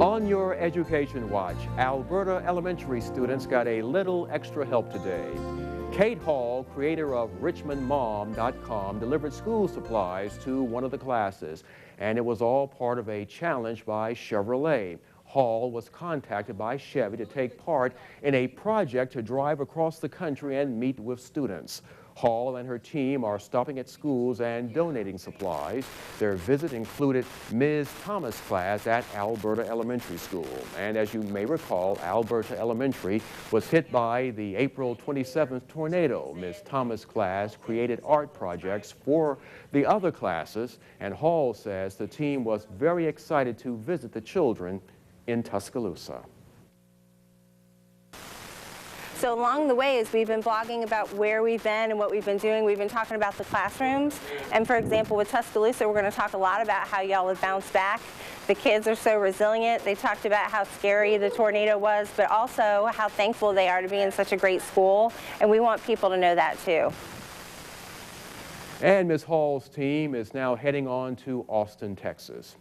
On your Education Watch, Alberta elementary students got a little extra help today. Kate Hall, creator of Richmondmom.com, delivered school supplies to one of the classes, and it was all part of a challenge by Chevrolet. Hall was contacted by Chevy to take part in a project to drive across the country and meet with students. Hall and her team are stopping at schools and donating supplies. Their visit included Ms. Thomas' class at Alberta Elementary School. And as you may recall, Alberta Elementary was hit by the April 27th tornado. Ms. Thomas' class created art projects for the other classes, and Hall says the team was very excited to visit the children in Tuscaloosa. So along the way, as we've been blogging about where we've been and what we've been doing, we've been talking about the classrooms. And for example, with Tuscaloosa, we're going to talk a lot about how y'all have bounced back. The kids are so resilient. They talked about how scary the tornado was, but also how thankful they are to be in such a great school. And we want people to know that too. And Ms. Hall's team is now heading on to Austin, Texas.